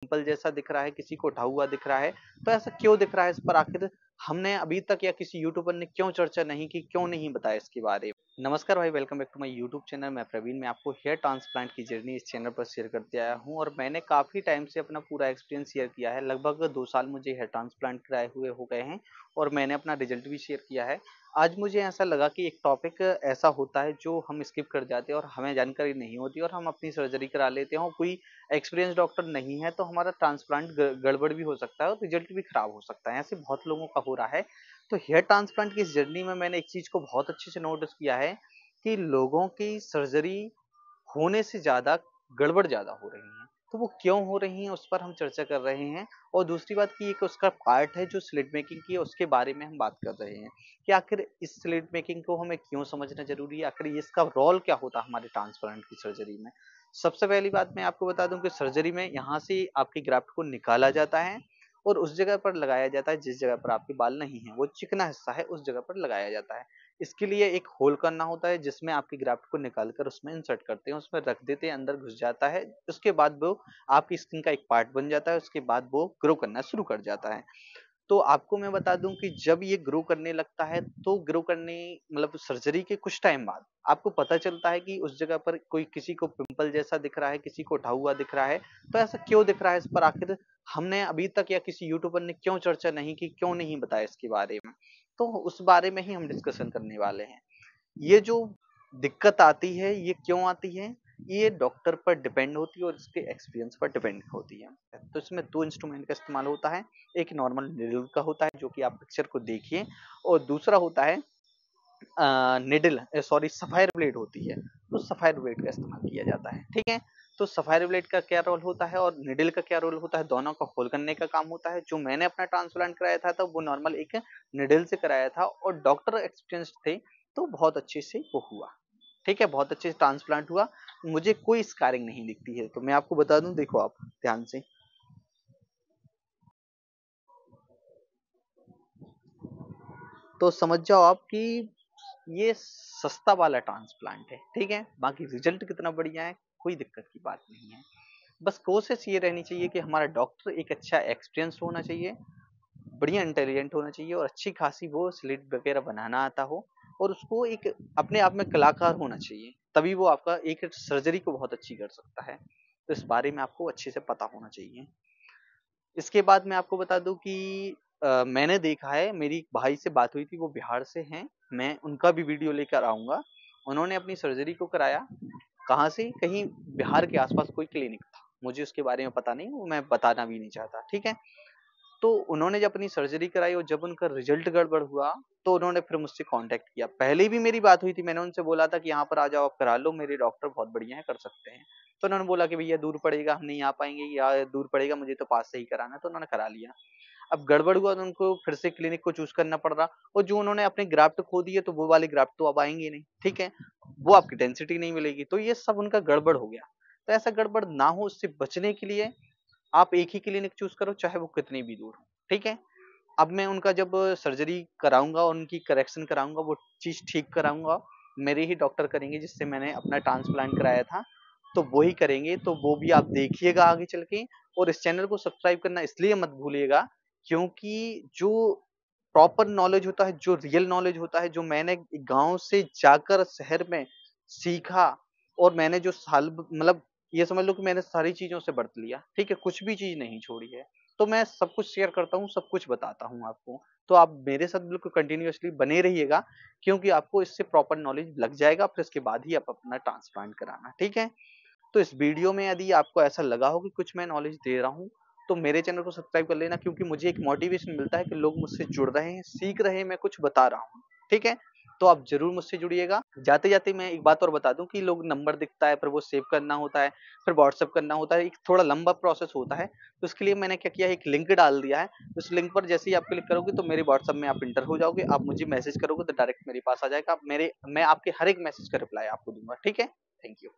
Pimple जैसा दिख रहा है, किसी को उठा हुआ दिख रहा है। तो ऐसा क्यों दिख रहा है, इस पर आखिर हमने अभी तक या किसी यूट्यूबर ने क्यों चर्चा नहीं की, क्यों नहीं बताया इसके बारे में। नमस्कार भाई, welcome back to my YouTube channel. मैं प्रवीण, मैं आपको हेयर ट्रांसप्लांट की जर्नी इस चैनल पर शेयर करते आया हूं और मैंने काफ़ी टाइम से अपना पूरा एक्सपीरियंस शेयर किया है। लगभग 2 साल मुझे हेयर ट्रांसप्लांट कराए हुए हो गए हैं और मैंने अपना रिजल्ट भी शेयर किया है। आज मुझे ऐसा लगा कि एक टॉपिक ऐसा होता है जो हम स्किप कर जाते हैं और हमें जानकारी नहीं होती और हम अपनी सर्जरी करा लेते हैं और कोई एक्सपीरियंस डॉक्टर नहीं है तो हमारा ट्रांसप्लांट गड़बड़ भी हो सकता है और रिजल्ट भी खराब हो सकता है। ऐसे बहुत लोगों का हो रहा है। तो हेयर ट्रांसप्लांट की इस जर्नी में मैंने एक चीज को बहुत अच्छे से नोटिस किया है कि लोगों की सर्जरी होने से ज्यादा गड़बड़ ज्यादा हो रही है। तो वो क्यों हो रही है उस पर हम चर्चा कर रहे हैं। और दूसरी बात की एक उसका पार्ट है जो स्लिट मेकिंग की है, उसके बारे में हम बात कर रहे हैं कि आखिर इस स्लिट मेकिंग को हमें क्यों समझना जरूरी है, आखिर इसका रोल क्या होता है हमारे ट्रांसप्लांट की सर्जरी में। सबसे पहली बात मैं आपको बता दूं कि सर्जरी में यहाँ से आपकी ग्राफ्ट को निकाला जाता है और उस जगह पर लगाया जाता है जिस जगह पर आपके बाल नहीं है, वो चिकना हिस्सा है उस जगह पर लगाया जाता है। इसके लिए एक होल करना होता है जिसमें आपकी ग्राफ्ट को निकाल कर उसमें इंसर्ट करते हैं, उसमें रख देते हैं, अंदर घुस जाता है। उसके बाद वो आपकी स्किन का एक पार्ट बन जाता है, उसके बाद वो ग्रो करना शुरू कर जाता है। तो आपको मैं बता दूं कि जब ये ग्रो करने लगता है तो ग्रो करने मतलब सर्जरी के कुछ टाइम बाद आपको पता चलता है कि उस जगह पर कोई किसी को पिंपल जैसा दिख रहा है, किसी को उठा हुआ दिख रहा है। तो ऐसा क्यों दिख रहा है, इस पर आखिर हमने अभी तक या किसी यूट्यूबर ने क्यों चर्चा नहीं की, क्यों नहीं बताया इसके बारे में। तो उस बारे में ही हम डिस्कशन करने वाले हैं। ये जो दिक्कत आती है ये क्यों आती है, ये डॉक्टर पर डिपेंड होती है और इसके एक्सपीरियंस पर डिपेंड होती है। तो इसमें 2 इंस्ट्रूमेंट का इस्तेमाल होता है। एक नॉर्मल निडल का होता है जो कि आप पिक्चर को देखिए और दूसरा होता है निडल सॉरी सफायर ब्लेड होती है। तो सफायर ब्लेड का इस्तेमाल किया जाता है, ठीक है। तो सफायर ब्लेड का क्या रोल होता है और निडल का क्या रोल होता है, दोनों का होल करने का काम होता है। जो मैंने अपना ट्रांसप्लांट कराया था तो वो नॉर्मल एक निडल से कराया था और डॉक्टर एक्सपीरियंस थे तो बहुत अच्छे से वो हुआ, ठीक है, बहुत अच्छे से ट्रांसप्लांट हुआ। मुझे कोई स्कारिंग नहीं दिखती है। तो मैं आपको बता दूं, देखो आप ध्यान से, तो समझ जाओ आप कि ये सस्ता वाला ट्रांसप्लांट है, ठीक है। बाकी रिजल्ट कितना बढ़िया है कोई दिक्कत की बात नहीं है। बस कोशिश ये रहनी चाहिए कि हमारा डॉक्टर एक अच्छा एक्सपीरियंस होना चाहिए, बढ़िया इंटेलिजेंट होना चाहिए और अच्छी खासी वो स्लिट वगैरह बनाना आता हो और उसको एक अपने आप में कलाकार होना चाहिए, तभी वो आपका एक सर्जरी को बहुत अच्छी कर सकता है। तो इस बारे में आपको अच्छे से पता होना चाहिए। इसके बाद मैं आपको बता दूं कि मैंने देखा है, मेरी एक भाई से बात हुई थी, वो बिहार से हैं, मैं उनका भी वीडियो लेकर आऊंगा। उन्होंने अपनी सर्जरी को कराया कहाँ से, कहीं बिहार के आसपास कोई क्लिनिक था, मुझे उसके बारे में पता नहीं, वो मैं बताना भी नहीं चाहता, ठीक है। तो उन्होंने जब अपनी सर्जरी कराई और जब उनका रिजल्ट गड़बड़ हुआ तो उन्होंने फिर मुझसे कांटेक्ट किया। पहले भी मेरी बात हुई थी, मैंने उनसे बोला था कि यहाँ पर आ जाओ, आप करा लो, मेरे डॉक्टर बहुत बढ़िया है, कर सकते हैं। तो उन्होंने बोला कि भैया दूर पड़ेगा, हम नहीं आ पाएंगे, या दूर पड़ेगा, मुझे तो पास से ही कराना है। तो उन्होंने करा लिया। अब गड़बड़ हुआ तो उनको फिर से क्लिनिक को चूज करना पड़ रहा और जो उन्होंने अपने ग्राफ्ट खो दी है तो वो वाले ग्राफ्ट तो अब आएंगे नहीं, ठीक है, वो आपकी डेंसिटी नहीं मिलेगी। तो ये सब उनका गड़बड़ हो गया। तो ऐसा गड़बड़ ना हो, उससे बचने के लिए आप एक ही क्लिनिक चूज करो चाहे वो कितनी भी दूर हो, ठीक है। अब मैं उनका जब सर्जरी कराऊंगा और उनकी करेक्शन कराऊंगा, वो चीज ठीक कराऊंगा, मेरे ही डॉक्टर करेंगे जिससे मैंने अपना ट्रांसप्लांट कराया था, तो वो ही करेंगे। तो वो भी आप देखिएगा आगे चल के। और इस चैनल को सब्सक्राइब करना इसलिए मत भूलिएगा क्योंकि जो प्रॉपर नॉलेज होता है, जो रियल नॉलेज होता है, जो मैंने गांव से जाकर शहर में सीखा और मैंने जो साल मतलब ये समझ लो कि मैंने सारी चीजों से बरत लिया, ठीक है, कुछ भी चीज नहीं छोड़ी है। तो मैं सब कुछ शेयर करता हूँ, सब कुछ बताता हूँ आपको। तो आप मेरे साथ बिल्कुल कंटिन्यूअसली बने रहिएगा क्योंकि आपको इससे प्रॉपर नॉलेज लग जाएगा, फिर इसके बाद ही आप अपना ट्रांसप्लांट कराना, ठीक है। तो इस वीडियो में यदि आपको ऐसा लगा हो कि कुछ मैं नॉलेज दे रहा हूँ तो मेरे चैनल को सब्सक्राइब कर लेना, क्योंकि मुझे एक मोटिवेशन मिलता है कि लोग मुझसे जुड़ रहे हैं, सीख रहे हैं, मैं कुछ बता रहा हूँ, ठीक है। तो आप जरूर मुझसे जुड़िएगा। जाते जाते मैं एक बात और बता दूं कि लोग नंबर दिखता है, फिर वो सेव करना होता है, फिर व्हाट्सअप करना होता है, एक थोड़ा लंबा प्रोसेस होता है। तो उसके लिए मैंने क्या किया, एक लिंक डाल दिया है। उस लिंक पर जैसे ही आप क्लिक करोगे तो मेरे व्हाट्सअप में आप इंटर हो जाओगे, आप मुझे मैसेज करोगे तो डायरेक्ट मेरे पास आ जाएगा। आप मेरे मैं आपके हर एक मैसेज का रिप्लाई आपको दूंगा, ठीक है। Thank you.